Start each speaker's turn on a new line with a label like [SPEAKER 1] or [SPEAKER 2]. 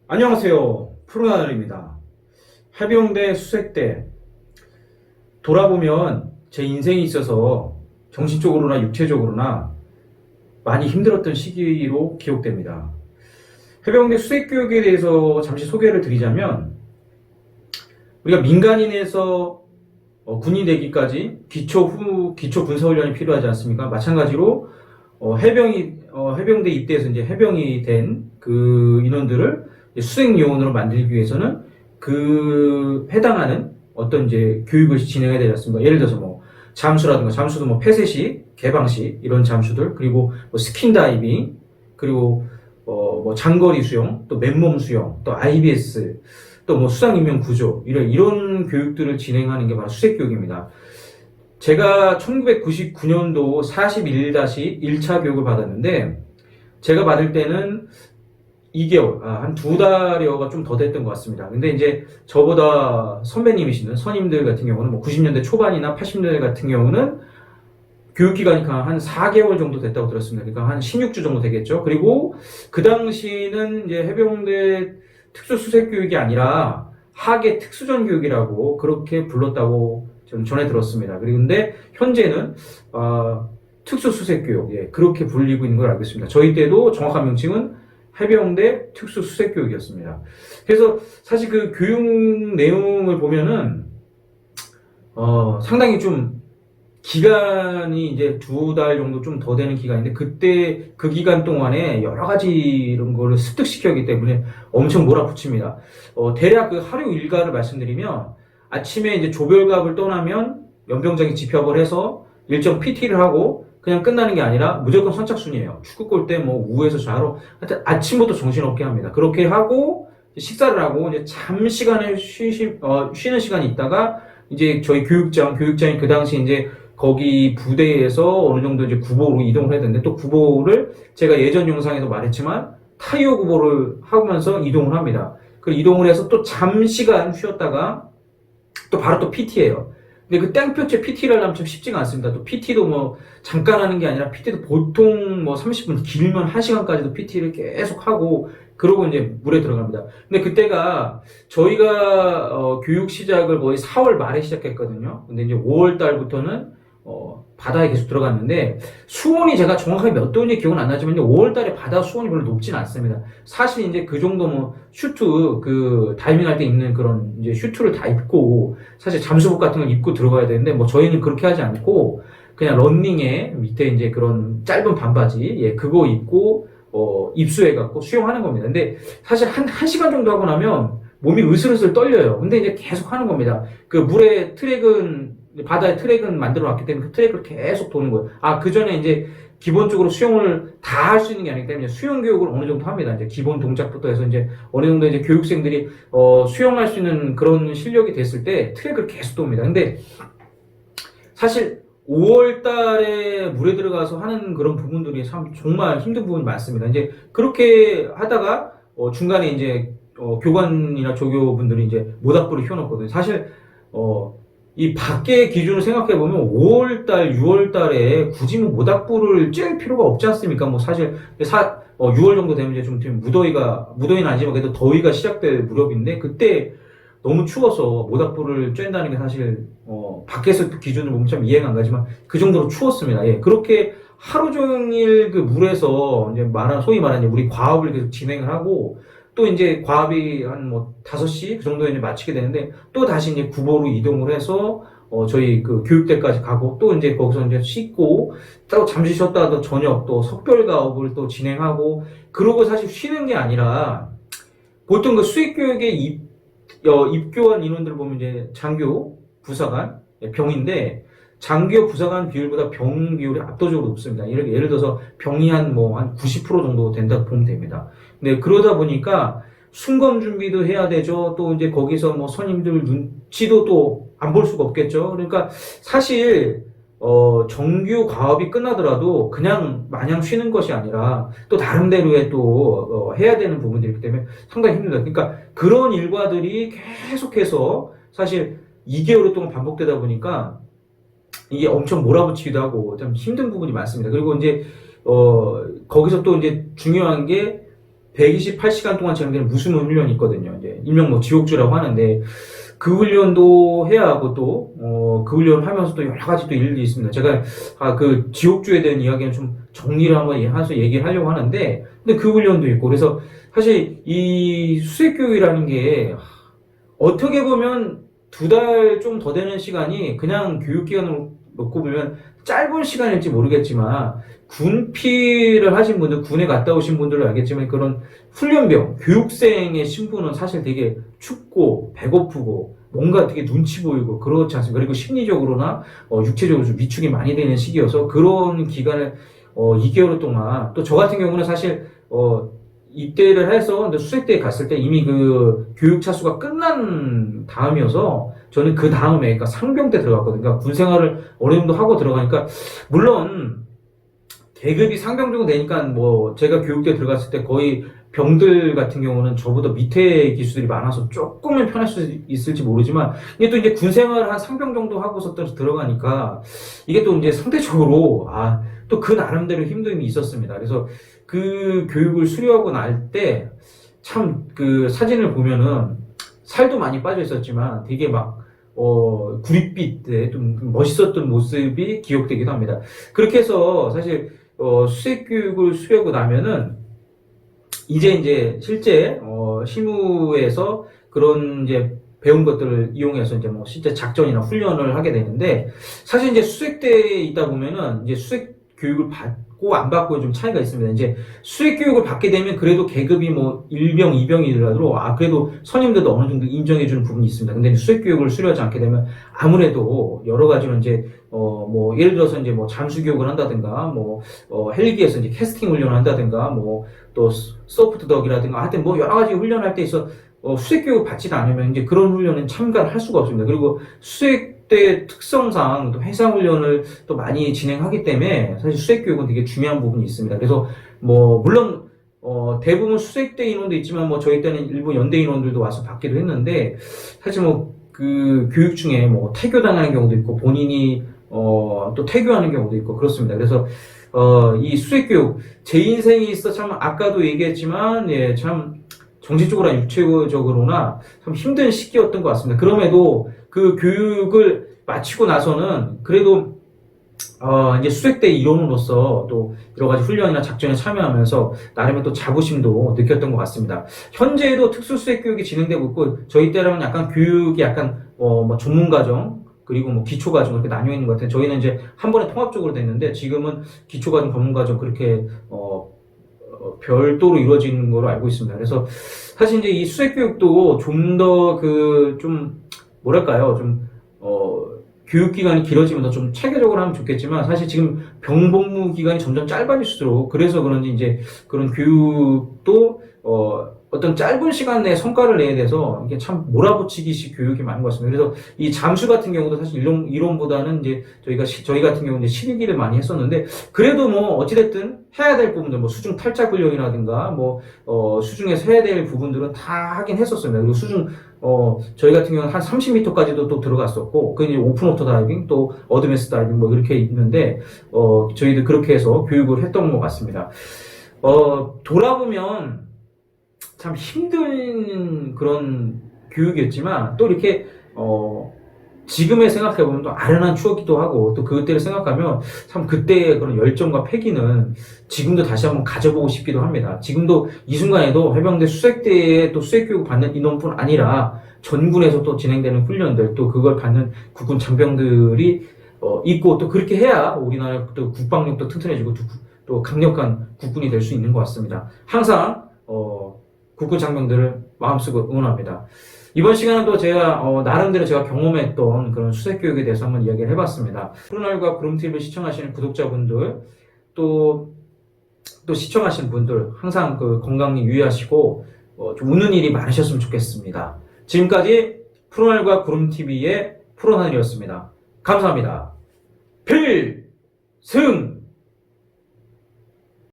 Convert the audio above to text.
[SPEAKER 1] 안녕하세요. 프로나들입니다. 해병대 수색대 돌아보면 제 인생에 있어서 정신적으로나 육체적으로나 많이 힘들었던 시기로 기억됩니다. 해병대 수색교육에 대해서 잠시 소개를 드리자면 우리가 민간인에서 군인 되기까지 기초 군사훈련이 필요하지 않습니까? 마찬가지로 해병대 입대해서 이제 해병이 된 그 인원들을 수색 요원으로 만들기 위해서는 그 해당하는 어떤 이제 교육을 진행해야 되지 않습니까? 예를 들어서 뭐 잠수라든가 잠수도 뭐 폐쇄식, 개방식 이런 잠수들 그리고 뭐 스킨다이빙 그리고 뭐 장거리 수영 또 맨몸 수영 또 IBS 또 뭐 수상인명 구조 이런 교육들을 진행하는 게 바로 수색 교육입니다. 제가 1999년도 41-1차 교육을 받았는데 제가 받을 때는 2개월, 한 2달여가 좀 더 됐던 것 같습니다. 근데 이제 저보다 선배님이시는 선임들 같은 경우는 뭐 90년대 초반이나 80년대 같은 경우는 교육기간이 한 4개월 정도 됐다고 들었습니다. 그러니까 한 16주 정도 되겠죠. 그리고 그 당시는 이제 해병대 특수수색교육이 아니라 하계 특수전교육이라고 그렇게 불렀다고 저는 전해 들었습니다. 그리고 근데 현재는 특수수색교육, 그렇게 불리고 있는 걸 알고 있습니다. 저희 때도 정확한 명칭은 해병대 특수수색교육이었습니다. 그래서 사실 그 교육 내용을 보면은 상당히 좀 기간이 이제 2달 정도 좀 더 되는 기간인데 그때 그 기간 동안에 여러 가지 이런 거를 습득시켰기 때문에 엄청 몰아붙입니다. 대략 그 하루 일과를 말씀드리면 아침에 이제 조별갑을 떠나면 연병장이 집합을 해서 일정 PT를 하고 그냥 끝나는 게 아니라 무조건 선착순이에요. 축구 골 때 뭐 우에서 좌로 하여튼 아침부터 정신없게 합니다. 그렇게 하고 식사를 하고 이제 잠시간을 쉬는 시간이 있다가 이제 저희 교육장이 그 당시 이제 거기 부대에서 어느 정도 이제 구보로 이동을 해야 되는데 또 구보를 제가 예전 영상에도 말했지만 타이어 구보를 하면서 이동을 합니다. 그리고 이동을 해서 또 잠시간 쉬었다가 또 바로 또 PT예요. 근데 그 땡볕에 PT를 하려면 참 쉽지가 않습니다. 또 PT도 뭐 잠깐 하는 게 아니라 PT도 보통 뭐 30분 길면 1시간까지도 PT를 계속 하고 그러고 이제 물에 들어갑니다. 근데 그때가 저희가 교육 시작을 거의 4월 말에 시작했거든요. 근데 이제 5월 달부터는 바다에 계속 들어갔는데 수온이 제가 정확하게 몇 도인지 기억은 안 나지만 5월 달에 바다 수온이 별로 높진 않습니다. 사실 이제 그 정도 뭐 슈트 그 다이빙 할 때 입는 그런 이제 슈트를 다 입고 사실 잠수복 같은 걸 입고 들어가야 되는데 뭐 저희는 그렇게 하지 않고 그냥 런닝에 밑에 이제 그런 짧은 반바지 그거 입고 입수해 갖고 수영하는 겁니다. 근데 사실 한 시간 정도 하고 나면 몸이 으슬으슬 떨려요. 근데 이제 계속 하는 겁니다. 그 물에 바다에 트랙은 만들어 놨기 때문에 그 트랙을 계속 도는 거예요. 그 전에 이제 기본적으로 수영을 다 할 수 있는 게 아니기 때문에 수영 교육을 어느 정도 합니다. 이제 기본 동작부터 해서 이제 어느 정도 이제 교육생들이 수영할 수 있는 그런 실력이 됐을 때 트랙을 계속 돕니다. 근데 사실 5월 달에 물에 들어가서 하는 그런 부분들이 참 정말 힘든 부분이 많습니다. 이제 그렇게 하다가 중간에 이제 교관이나 조교분들이 이제 모닥불을 켜놓거든요. 사실 이 밖의 기준을 생각해보면 5월달, 6월달에 굳이 뭐 모닥불을 쬐일 필요가 없지 않습니까? 뭐 사실 6월 정도 되면 이제 좀 무더위는 아니지만 그래도 더위가 시작될 무렵인데 그때 너무 추워서 모닥불을 쬐다는 게 사실 밖에서 기준으로 보면 참 이해가 안 가지만 그 정도로 추웠습니다. 그렇게 하루 종일 그 물에서 이제 소위 말하는 우리 과업을 계속 진행을 하고 또 이제 과업이 한 뭐 5시 그 정도에 이제 마치게 되는데 또 다시 이제 구보로 이동을 해서 저희 그 교육대까지 가고 또 이제 거기서 이제 씻고 또 잠시 쉬었다가 또 저녁 또 석별 가업을 또 진행하고 그러고 사실 쉬는 게 아니라 보통 그 수익교육의 입교한 인원들을 보면 이제 장교, 부사관, 병인데 장교, 부사관 비율보다 병 비율이 압도적으로 높습니다. 예를 들어서 병이 한 90% 정도 된다고 보면 됩니다. 근데 그러다 보니까 순검 준비도 해야 되죠. 또 이제 거기서 뭐 선임들 눈치도 또 안 볼 수가 없겠죠. 그러니까 사실 정규 과업이 끝나더라도 그냥 마냥 쉬는 것이 아니라 또 나름대로의 또 해야 되는 부분들이기 때문에 상당히 힘듭니다. 그러니까 그런 일과들이 계속해서 사실 2개월 동안 반복되다 보니까 이게 엄청 몰아붙이기도 하고 좀 힘든 부분이 많습니다. 그리고 이제 거기서 또 이제 중요한 게 128시간 동안 진행되는 무슨 훈련이 있거든요. 이제 일명 뭐 지옥주라고 하는데 그 훈련도 해야 하고 또 그 훈련을 하면서 또 여러 가지 또 일들이 있습니다. 제가 그 지옥주에 대한 이야기는 좀 정리를 한번 해서 얘기를 하려고 하는데 근데 그 훈련도 있고 그래서 사실 이 수색교육이라는 게 어떻게 보면 2달 좀 더 되는 시간이 그냥 교육기간으로 놓고 보면 짧은 시간일지 모르겠지만 군피를 하신 분들, 군에 갔다 오신 분들은 알겠지만 그런 훈련병, 교육생의 신분은 사실 되게 춥고 배고프고 뭔가 되게 눈치 보이고 그렇지 않습니까? 그리고 심리적으로나 육체적으로 좀 위축이 많이 되는 시기여서 그런 기간을 2개월 동안 또 저 같은 경우는 사실 입대를 해서 근데 수색대에 갔을 때 이미 그 교육 차수가 끝난 다음이어서 저는 그 다음에 그러니까 상병 때 들어갔거든요. 그러니까 군 생활을 어느 정도 하고 들어가니까 물론 계급이 상병 정도 되니까 뭐 제가 교육대 들어갔을 때 거의 병들 같은 경우는 저보다 밑에 기수들이 많아서 조금은 편할 수 있을지 모르지만 이게 또 이제 군 생활을 한 상병 정도 하고서 또 들어가니까 이게 또 이제 상대적으로 또 그 나름대로 힘듦이 있었습니다. 그래서 그 교육을 수료하고 날 때 참 그 사진을 보면은 살도 많이 빠져 있었지만 되게 막 구릿빛에 좀 멋있었던 모습이 기억되기도 합니다. 그렇게 해서 사실 수색 교육을 수료하고 나면은 이제 실제 실무에서 그런 이제 배운 것들을 이용해서 이제 뭐 실제 작전이나 훈련을 하게 되는데 사실 이제 수색대에 있다 보면은 이제 수색 교육을 받고 안 받고의 좀 차이가 있습니다. 이제 수색 교육을 받게 되면 그래도 계급이 뭐 1병, 2병이더라도 그래도 선임들도 어느 정도 인정해주는 부분이 있습니다. 근데 수색 교육을 수료하지 않게 되면 아무래도 여러 가지로 이제 뭐 예를 들어서 이제 뭐 잠수 교육을 한다든가 뭐 헬기에서 이제 캐스팅 훈련을 한다든가 뭐 또 소프트 덕이라든가 하여튼 뭐 여러 가지 훈련할 때 있어 수색 교육 받지 않으면 이제 그런 훈련은 참가를 할 수가 없습니다. 그리고 수색대 특성상 또 해상 훈련을 또 많이 진행하기 때문에 사실 수색 교육은 되게 중요한 부분이 있습니다. 그래서 뭐 물론 대부분 수색대 인원도 있지만 뭐 저희 때는 일부 연대 인원들도 와서 받기도 했는데 사실 뭐 그 교육 중에 뭐 태교당하는 경우도 있고 본인이 또 태교하는 경우도 있고 그렇습니다. 그래서 이 수색교육 제 인생에 있어 참 아까도 얘기했지만 참 정신적으로나 육체적으로나 참 힘든 시기였던 것 같습니다. 그럼에도 그 교육을 마치고 나서는 그래도 이제 수색대 일원으로서 또 여러 가지 훈련이나 작전에 참여하면서 나름의 또 자부심도 느꼈던 것 같습니다. 현재에도 특수수색 교육이 진행되고 있고 저희 때랑은 약간 교육이 약간 뭐 전문과정 그리고 뭐 기초과정 이렇게 나뉘어 있는 것 같아요. 저희는 이제 한 번에 통합적으로 됐는데 지금은 기초과정, 전문과정 그렇게 별도로 이루어지는 걸로 알고 있습니다. 그래서 사실 이제 이 수색교육도 좀 더 뭐랄까요, 교육기간이 길어지면서 좀 체계적으로 하면 좋겠지만 사실 지금 병복무 기간이 점점 짧아질수록 그래서 그런지 이제 그런 교육도 어떤 짧은 시간 내에 성과를 내야 돼서 이게 참 몰아붙이기식 교육이 많은 것 같습니다. 그래서 이 잠수 같은 경우도 사실 이론보다는 이제 저희 같은 경우는 이제 12기를 많이 했었는데 그래도 뭐 어찌됐든 해야 될 부분들 뭐 수중 탈착 훈련이라든가 뭐 수중에서 해야 될 부분들은 다 하긴 했었습니다. 그리고 수중 저희 같은 경우는 한 30m까지도 또 들어갔었고 그 이제 오픈 워터 다이빙 또 어드밴스 다이빙 뭐 이렇게 있는데 저희도 그렇게 해서 교육을 했던 것 같습니다. 돌아보면 참 힘든 그런 교육이었지만 또 이렇게 지금에 생각해보면 또 아련한 추억이기도 하고 또 그때를 생각하면 참 그때의 그런 열정과 패기는 지금도 다시 한번 가져보고 싶기도 합니다. 지금도 이 순간에도 해병대 수색대에 또 수색교육 받는 인원뿐 아니라 전군에서 또 진행되는 훈련들 또 그걸 받는 국군 장병들이 있고 또 그렇게 해야 우리나라 또 국방력도 튼튼해지고 또 강력한 국군이 될 수 있는 것 같습니다. 항상 국군 장병들을 마음속으로 응원합니다. 이번 시간은 또 제가 나름대로 제가 경험했던 그런 수색교육에 대해서 한번 이야기를 해봤습니다. 푸른알과 구름TV를 시청하시는 구독자분들 또 시청하시는 분들 항상 그 건강히 유의하시고 좀 웃는 일이 많으셨으면 좋겠습니다. 지금까지 푸른알과 구름TV의 푸른하늘이었습니다. 감사합니다. 필승!